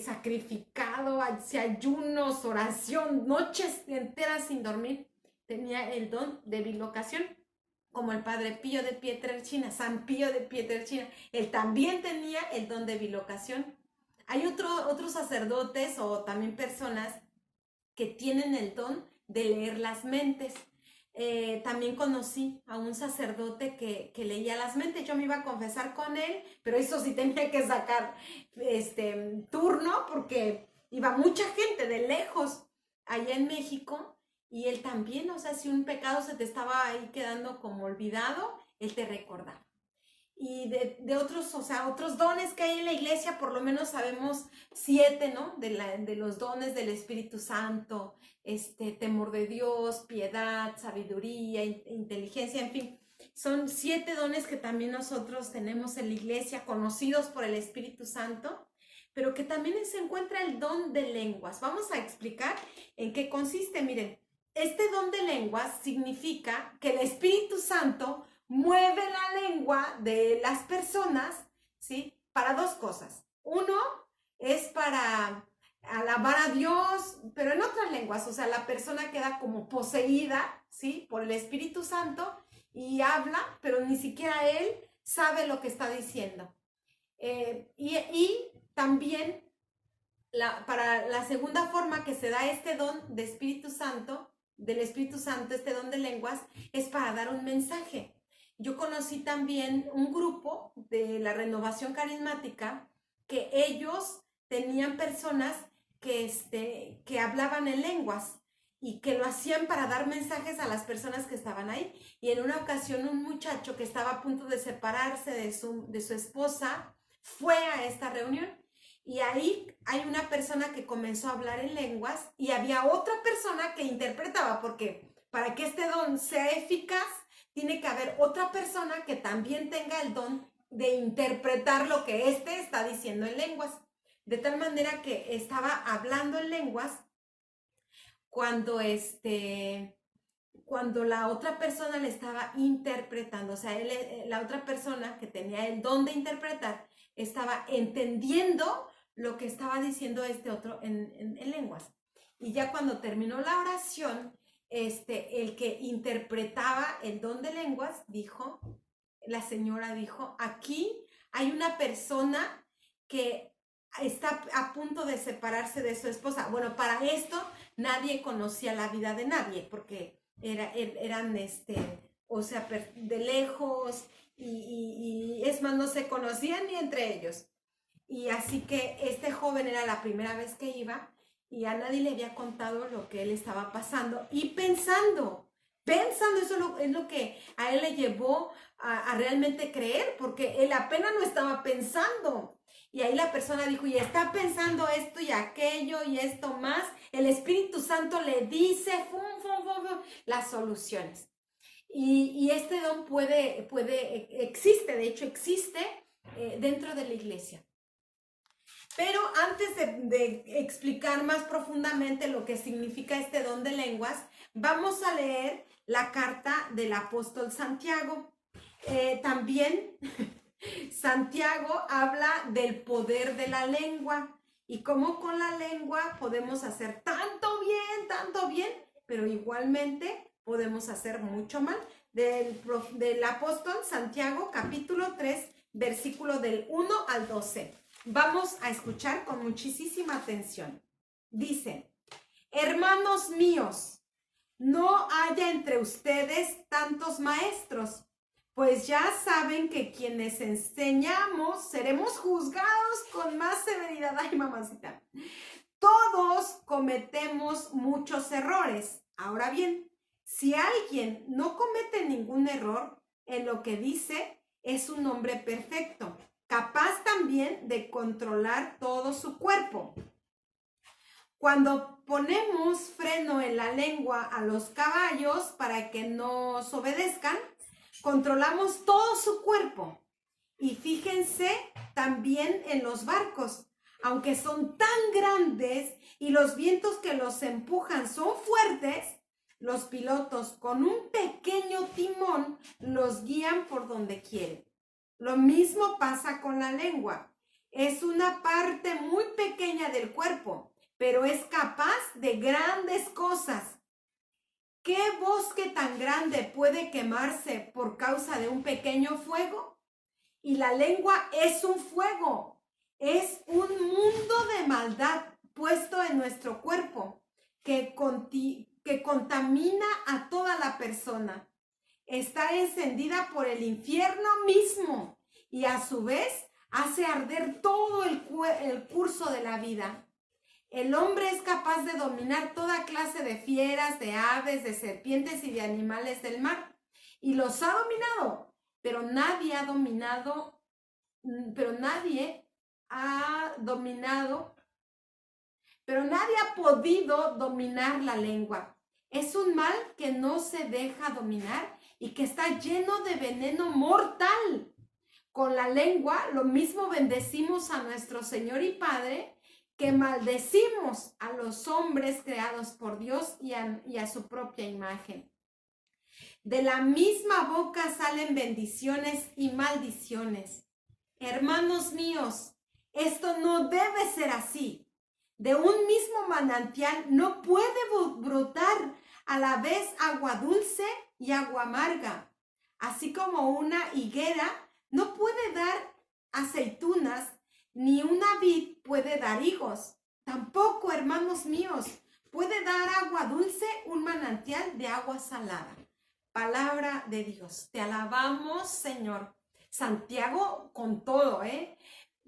sacrificado, hacia ayunos, oración, noches enteras sin dormir, tenía el don de bilocación, como el Padre Pío de Pietrelcina, San Pío de Pietrelcina, él también tenía el don de bilocación. Hay otros sacerdotes o también personas que tienen el don de leer las mentes. También conocí a un sacerdote que leía las mentes. Yo me iba a confesar con él, pero eso sí tenía que sacar turno porque iba mucha gente de lejos. allá en México, y él también, o sea, si un pecado se te estaba ahí quedando como olvidado, él te recordaba. Y de otros, o sea, otros dones que hay en la iglesia, por lo menos sabemos 7, ¿no? De los dones del Espíritu Santo, temor de Dios, piedad, sabiduría, inteligencia, en fin. Son 7 dones que también nosotros tenemos en la iglesia, conocidos por el Espíritu Santo, pero que también se encuentra el don de lenguas. Vamos a explicar en qué consiste. Miren, este don de lenguas significa que el Espíritu Santo mueve la lengua de las personas, ¿sí? Para 2 cosas. Uno es para alabar a Dios, pero en otras lenguas, o sea, la persona queda como poseída, ¿sí? Por el Espíritu Santo y habla, pero ni siquiera él sabe lo que está diciendo. Y también para la segunda forma que se da este don de Espíritu Santo, del Espíritu Santo, este don de lenguas, es para dar un mensaje. Yo conocí también un grupo de la Renovación Carismática que ellos tenían personas que hablaban en lenguas y que lo hacían para dar mensajes a las personas que estaban ahí. Y en una ocasión un muchacho que estaba a punto de separarse de su esposa fue a esta reunión. Y ahí hay una persona que comenzó a hablar en lenguas y había otra persona que interpretaba, porque para que este don sea eficaz, tiene que haber otra persona que también tenga el don de interpretar lo que está diciendo en lenguas. De tal manera que estaba hablando en lenguas cuando cuando la otra persona le estaba interpretando, o sea, la otra persona que tenía el don de interpretar estaba entendiendo lo que estaba diciendo este otro en lenguas. Y ya cuando terminó la oración, el que interpretaba el don de lenguas dijo, la señora dijo, aquí hay una persona que está a punto de separarse de su esposa. Bueno, para esto nadie conocía la vida de nadie, porque eran, o sea, de lejos, y es más, no se conocían ni entre ellos. Y así que este joven era la primera vez que iba y a nadie le había contado lo que él estaba pasando y pensando, eso es lo que a él le llevó a realmente creer, porque él apenas no estaba pensando. Y ahí la persona dijo, y está pensando esto y aquello y esto más. El Espíritu Santo le dice las soluciones. Y este don existe, de hecho existe dentro de la iglesia. Pero antes de explicar más profundamente lo que significa este don de lenguas, vamos a leer la carta del apóstol Santiago. También Santiago habla del poder de la lengua y cómo con la lengua podemos hacer tanto bien, pero igualmente podemos hacer mucho mal. Del apóstol Santiago, capítulo 3, versículo del 1 al 12. Vamos a escuchar con muchísima atención. Dice, hermanos míos, no haya entre ustedes tantos maestros, pues ya saben que quienes enseñamos seremos juzgados con más severidad. Ay, mamacita. Todos cometemos muchos errores. Ahora bien, si alguien no comete ningún error en lo que dice, es un hombre perfecto, capaz también de controlar todo su cuerpo. Cuando ponemos freno en la lengua a los caballos para que nos obedezcan, controlamos todo su cuerpo. Y fíjense también en los barcos, aunque son tan grandes y los vientos que los empujan son fuertes, los pilotos con un pequeño timón los guían por donde quieren. Lo mismo pasa con la lengua. Es una parte muy pequeña del cuerpo, pero es capaz de grandes cosas. ¿Qué bosque tan grande puede quemarse por causa de un pequeño fuego? Y la lengua es un fuego, es un mundo de maldad puesto en nuestro cuerpo que contamina a toda la persona. Está encendida por el infierno mismo y a su vez hace arder todo el curso de la vida. El hombre es capaz de dominar toda clase de fieras, de aves, de serpientes y de animales del mar. Y los ha dominado, pero nadie ha dominado, pero nadie ha dominado, pero nadie ha podido dominar la lengua. Es un mal que no se deja dominar y que está lleno de veneno mortal. Con la lengua lo mismo bendecimos a nuestro Señor y Padre que maldecimos a los hombres creados por Dios y a su propia imagen. De la misma boca salen bendiciones y maldiciones. Hermanos míos, esto no debe ser así. De un mismo manantial no puede brotar a la vez agua dulce y agua amarga. Así como una higuera no puede dar aceitunas, ni una vid puede dar higos. Tampoco, hermanos míos, puede dar agua dulce un manantial de agua salada. Palabra de Dios. Te alabamos, Señor. Santiago con todo,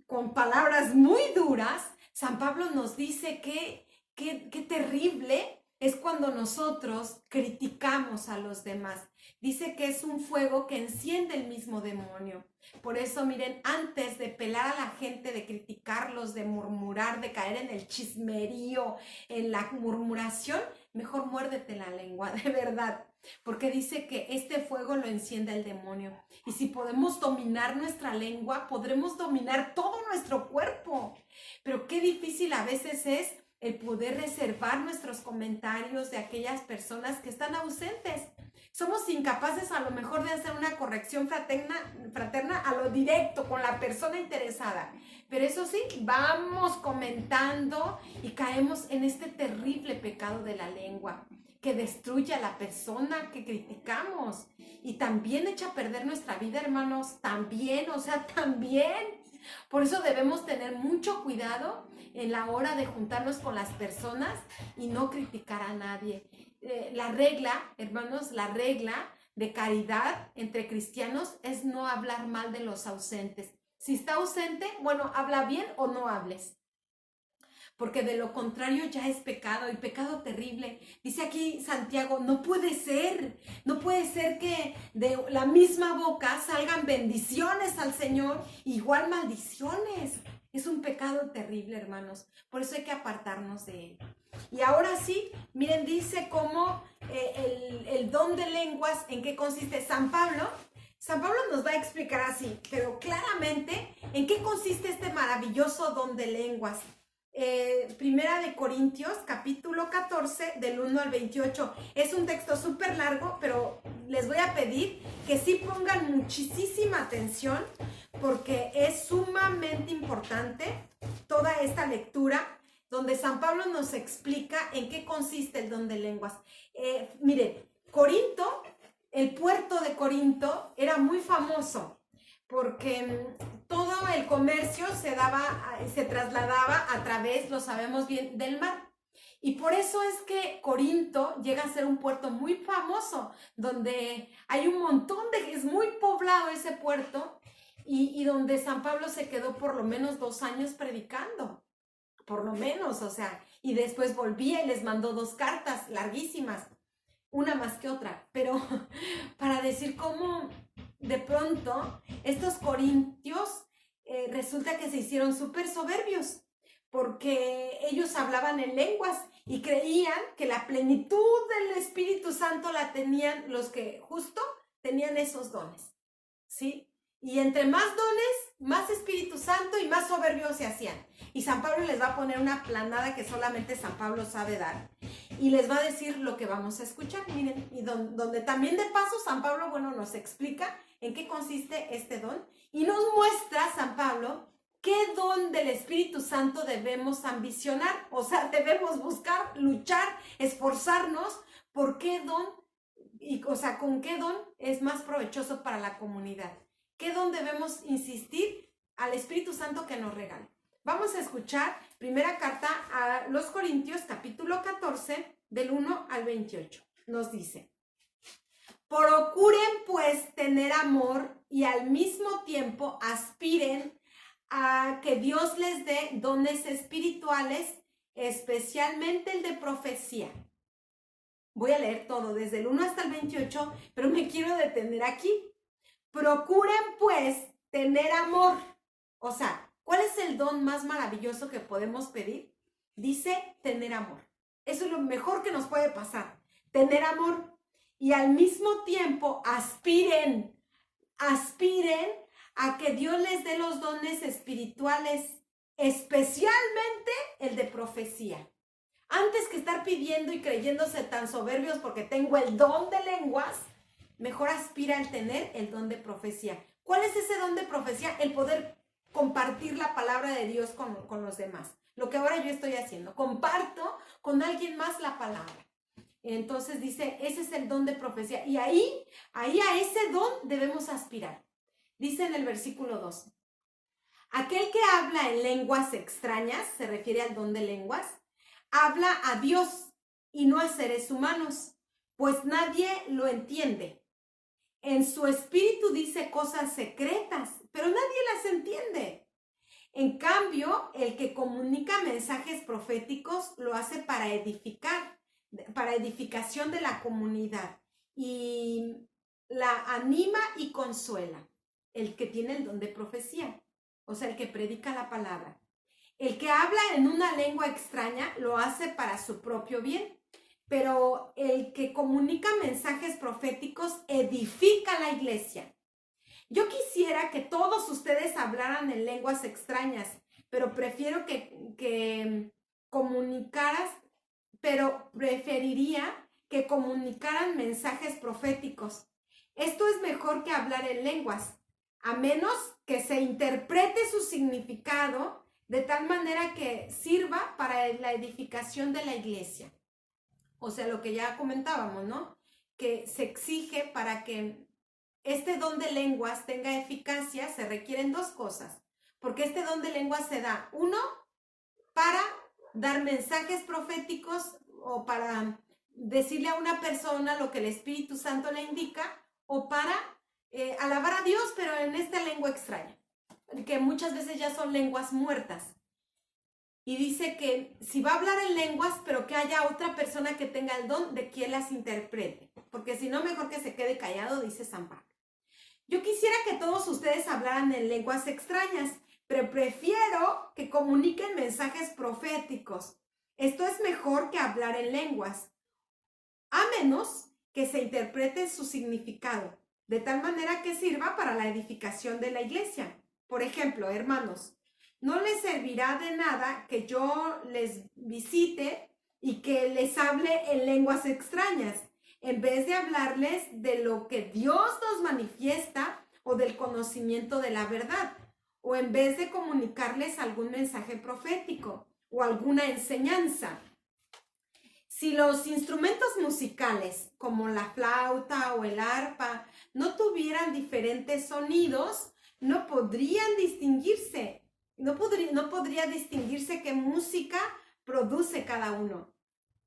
con palabras muy duras, San Pablo nos dice que qué terrible es cuando nosotros criticamos a los demás. Dice que es un fuego que enciende el mismo demonio. Por eso, miren, antes de pelar a la gente, de criticarlos, de murmurar, de caer en el chismerío, en la murmuración, mejor muérdete la lengua, de verdad. Porque dice que este fuego lo enciende el demonio. Y si podemos dominar nuestra lengua, podremos dominar todo nuestro cuerpo. Pero qué difícil a veces es el poder reservar nuestros comentarios de aquellas personas que están ausentes. Somos incapaces a lo mejor de hacer una corrección fraterna a lo directo con la persona interesada. Pero eso sí, vamos comentando y caemos en este terrible pecado de la lengua que destruye a la persona que criticamos y también echa a perder nuestra vida, hermanos, también. Por eso debemos tener mucho cuidado en la hora de juntarnos con las personas y no criticar a nadie. La regla, hermanos, la regla de caridad entre cristianos es no hablar mal de los ausentes. Si está ausente, bueno, habla bien o no hables. Porque de lo contrario ya es pecado y pecado terrible. Dice aquí Santiago, no puede ser que de la misma boca salgan bendiciones al Señor, igual maldiciones. Es un pecado terrible, hermanos. Por eso hay que apartarnos de él. Y ahora sí, miren, dice cómo el don de lenguas, ¿en qué consiste? San Pablo nos va a explicar así, pero claramente, ¿en qué consiste este maravilloso don de lenguas? Primera de Corintios, capítulo 14, del 1 al 28. Es un texto súper largo, pero les voy a pedir que sí pongan muchísima atención porque es sumamente importante toda esta lectura donde San Pablo nos explica en qué consiste el don de lenguas. Miren, Corinto, el puerto de Corinto era muy famoso porque todo el comercio se trasladaba a través, lo sabemos bien, del mar. Y por eso es que Corinto llega a ser un puerto muy famoso, donde hay un montón es muy poblado ese puerto, y donde San Pablo se quedó por lo menos 2 años predicando, por lo menos, o sea, y después volvía y les mandó 2 cartas larguísimas, una más que otra, pero para decir cómo de pronto estos corintios resulta que se hicieron súper soberbios porque ellos hablaban en lenguas y creían que la plenitud del Espíritu Santo la tenían los que justo tenían esos dones, ¿sí? Y entre más dones, más Espíritu Santo y más soberbios se hacían. Y San Pablo les va a poner una planada que solamente San Pablo sabe dar. Y les va a decir lo que vamos a escuchar, miren. Y donde también de paso San Pablo, bueno, nos explica en qué consiste este don. Y nos muestra San Pablo qué don del Espíritu Santo debemos ambicionar. O sea, debemos buscar, luchar, esforzarnos por qué don, con qué don es más provechoso para la comunidad. ¿Qué don debemos insistir al Espíritu Santo que nos regala? Vamos a escuchar primera carta a los Corintios, capítulo 14, del 1 al 28. Nos dice, procuren pues tener amor y al mismo tiempo aspiren a que Dios les dé dones espirituales especialmente el de profecía. Voy a leer todo, desde el 1 hasta el 28, pero me quiero detener aquí. Procuren, pues, tener amor. O sea, ¿cuál es el don más maravilloso que podemos pedir? Dice tener amor. Eso es lo mejor que nos puede pasar, tener amor. Y al mismo tiempo aspiren a que Dios les dé los dones espirituales, especialmente el de profecía. Antes que estar pidiendo y creyéndose tan soberbios porque tengo el don de lenguas, mejor aspira al tener el don de profecía. ¿Cuál es ese don de profecía? El poder compartir la palabra de Dios con los demás. Lo que ahora yo estoy haciendo, comparto con alguien más la palabra. Entonces dice, ese es el don de profecía. Y ahí a ese don debemos aspirar. Dice en el versículo 2, aquel que habla en lenguas extrañas, se refiere al don de lenguas, habla a Dios y no a seres humanos, pues nadie lo entiende. En su espíritu dice cosas secretas, pero nadie las entiende. En cambio, el que comunica mensajes proféticos lo hace para edificar, para edificación de la comunidad, y la anima y consuela. El que tiene el don de profecía, o sea, el que predica la palabra. El que habla en una lengua extraña lo hace para su propio bien, pero el que comunica mensajes proféticos edifica la iglesia. Yo quisiera que todos ustedes hablaran en lenguas extrañas, pero prefiero que comunicaras, pero preferiría que comunicaran mensajes proféticos. Esto es mejor que hablar en lenguas, a menos que se interprete su significado de tal manera que sirva para la edificación de la iglesia. O sea, lo que ya comentábamos, ¿no? Que se exige para que este don de lenguas tenga eficacia, se requieren dos cosas. Porque este don de lenguas se da, uno, para dar mensajes proféticos o para decirle a una persona lo que el Espíritu Santo le indica, o para alabar a Dios, pero en esta lengua extraña, que muchas veces ya son lenguas muertas. Y dice que si va a hablar en lenguas, pero que haya otra persona que tenga el don de quien las interprete, porque si no, mejor que se quede callado, dice San Pablo. Yo quisiera que todos ustedes hablaran en lenguas extrañas, pero prefiero que comuniquen mensajes proféticos. Esto es mejor que hablar en lenguas, a menos que se interprete su significado, de tal manera que sirva para la edificación de la iglesia. Por ejemplo, hermanos, no les servirá de nada que yo les visite y que les hable en lenguas extrañas, en vez de hablarles de lo que Dios nos manifiesta o del conocimiento de la verdad, o en vez de comunicarles algún mensaje profético o alguna enseñanza. Si los instrumentos musicales, como la flauta o el arpa, no tuvieran diferentes sonidos, no podrían distinguirse. No podría distinguirse qué música produce cada uno.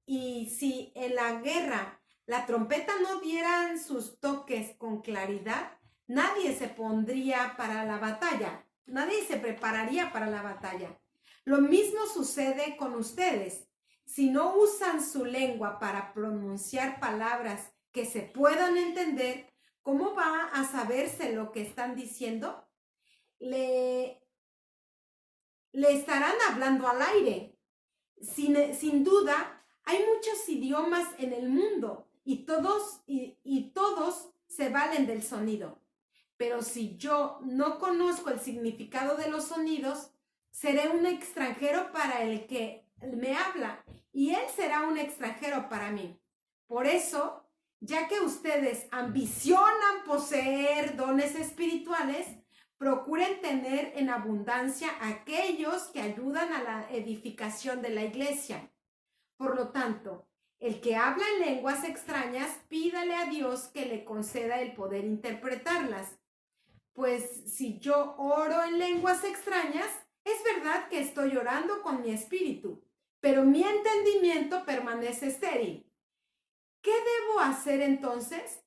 Y si en la guerra la trompeta no dieran sus toques con claridad, nadie se pondría para la batalla, nadie se prepararía para la batalla. Lo mismo sucede con ustedes. Si no usan su lengua para pronunciar palabras que se puedan entender, ¿cómo va a saberse lo que están diciendo? Le estarán hablando al aire. Sin duda, hay muchos idiomas en el mundo y todos se valen del sonido. Pero si yo no conozco el significado de los sonidos, seré un extranjero para el que me habla y él será un extranjero para mí. Por eso, ya que ustedes ambicionan poseer dones espirituales, procuren tener en abundancia aquellos que ayudan a la edificación de la iglesia. Por lo tanto, el que habla en lenguas extrañas, pídale a Dios que le conceda el poder interpretarlas. Pues si yo oro en lenguas extrañas, es verdad que estoy orando con mi espíritu, pero mi entendimiento permanece estéril. ¿Qué debo hacer entonces?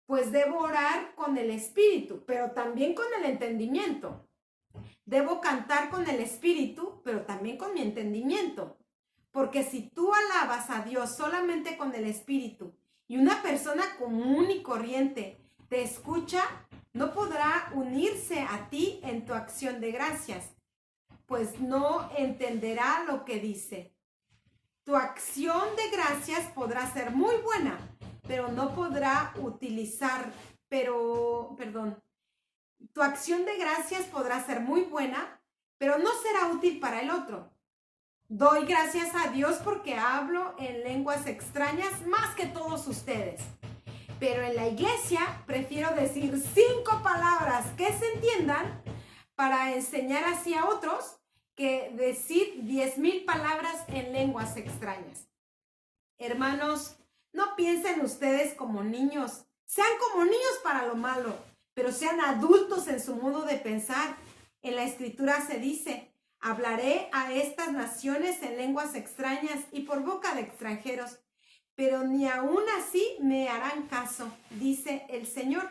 Pues debo orar con el espíritu, pero también con el entendimiento. Debo cantar con el espíritu, pero también con mi entendimiento. Porque si tú alabas a Dios solamente con el espíritu y una persona común y corriente te escucha, no podrá unirse a ti en tu acción de gracias, pues no entenderá lo que dice. Tu acción de gracias podrá ser muy buena, pero no podrá utilizar, tu acción de gracias podrá ser muy buena, pero no será útil para el otro. Doy gracias a Dios porque hablo en lenguas extrañas más que todos ustedes. Pero en la iglesia prefiero decir 5 palabras que se entiendan para enseñar así a otros que decir 10,000 palabras en lenguas extrañas. Hermanos, no piensen ustedes como niños. Sean como niños para lo malo, pero sean adultos en su modo de pensar. En la escritura se dice: hablaré a estas naciones en lenguas extrañas y por boca de extranjeros, pero ni aún así me harán caso, dice el Señor.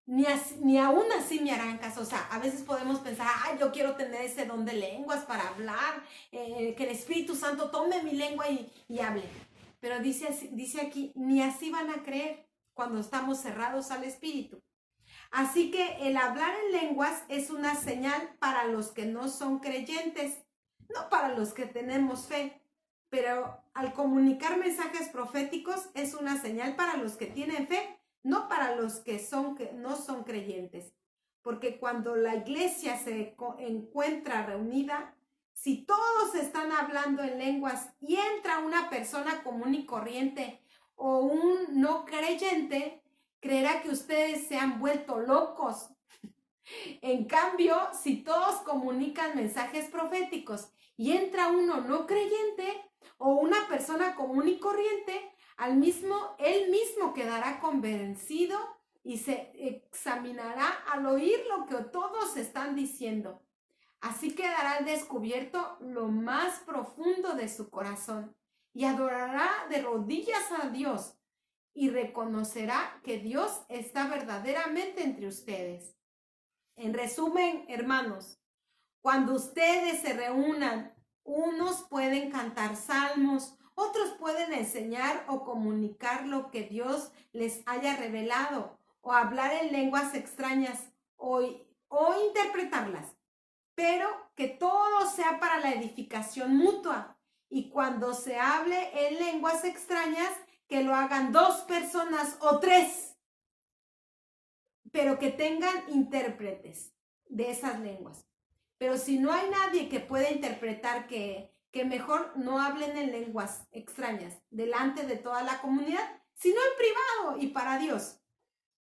Ni aún así me harán caso. O sea, a veces podemos pensar, yo quiero tener ese don de lenguas para hablar, que el Espíritu Santo tome mi lengua y hable. Pero dice aquí, ni así van a creer cuando estamos cerrados al Espíritu. Así que el hablar en lenguas es una señal para los que no son creyentes, no para los que tenemos fe. Pero al comunicar mensajes proféticos es una señal para los que tienen fe, no para los que no son creyentes. Porque cuando la iglesia se encuentra reunida, si todos están hablando en lenguas y entra una persona común y corriente o un no creyente, creerá que ustedes se han vuelto locos. En cambio, si todos comunican mensajes proféticos y entra uno no creyente o una persona común y corriente, él mismo quedará convencido y se examinará al oír lo que todos están diciendo. Así quedará al descubierto lo más profundo de su corazón y adorará de rodillas a Dios y reconocerá que Dios está verdaderamente entre ustedes. En resumen, hermanos, cuando ustedes se reúnan, unos pueden cantar salmos, otros pueden enseñar o comunicar lo que Dios les haya revelado, o hablar en lenguas extrañas o interpretarlas, pero que todo sea para la edificación mutua. Y cuando se hable en lenguas extrañas, que lo hagan 2 personas o 3, pero que tengan intérpretes de esas lenguas. Pero si no hay nadie que pueda interpretar, que mejor no hablen en lenguas extrañas delante de toda la comunidad, sino en privado y para Dios.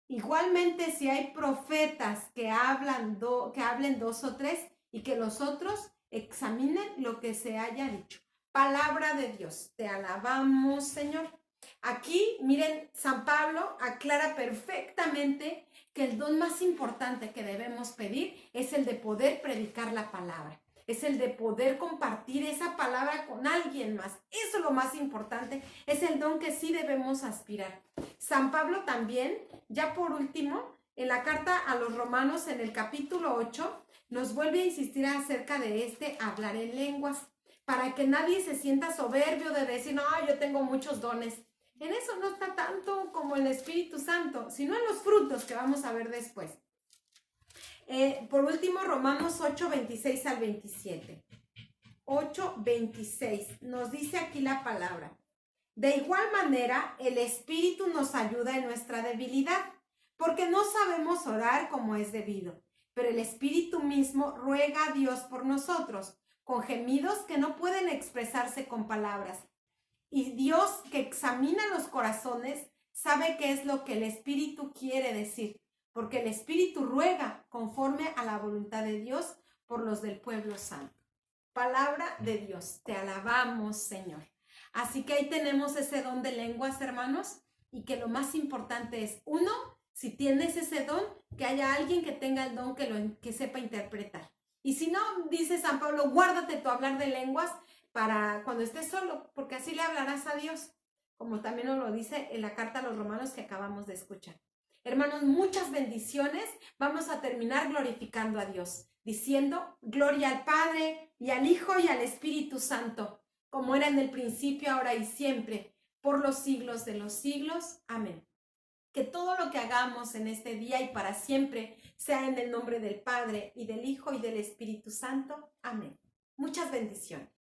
Igualmente, si hay profetas que hablen 2 o 3 y que los otros examinen lo que se haya dicho. Palabra de Dios, te alabamos, Señor. Aquí, miren, San Pablo aclara perfectamente que el don más importante que debemos pedir es el de poder predicar la palabra. Es el de poder compartir esa palabra con alguien más. Eso es lo más importante. Es el don que sí debemos aspirar. San Pablo también, ya por último, en la carta a los Romanos, en el capítulo 8, nos vuelve a insistir acerca de hablar en lenguas, para que nadie se sienta soberbio de decir, no, yo tengo muchos dones. En eso no está tanto como el Espíritu Santo, sino en los frutos que vamos a ver después. Por último, Romanos 8, 26 al 27. 8, 26. Nos dice aquí la palabra. De igual manera, el Espíritu nos ayuda en nuestra debilidad, porque no sabemos orar como es debido, pero el Espíritu mismo ruega a Dios por nosotros, con gemidos que no pueden expresarse con palabras. Y Dios, que examina los corazones, sabe qué es lo que el Espíritu quiere decir, porque el Espíritu ruega conforme a la voluntad de Dios por los del pueblo santo. Palabra de Dios, te alabamos, Señor. Así que ahí tenemos ese don de lenguas, hermanos, y que lo más importante es, uno, si tienes ese don, que haya alguien que tenga el don que sepa interpretar. Y si no, dice San Pablo, guárdate tu hablar de lenguas para cuando estés solo, porque así le hablarás a Dios, como también nos lo dice en la carta a los Romanos que acabamos de escuchar. Hermanos, muchas bendiciones. Vamos a terminar glorificando a Dios, diciendo gloria al Padre y al Hijo y al Espíritu Santo, como era en el principio, ahora y siempre, por los siglos de los siglos. Amén. Que todo lo que hagamos en este día y para siempre sea en el nombre del Padre, y del Hijo, y del Espíritu Santo. Amén. Muchas bendiciones.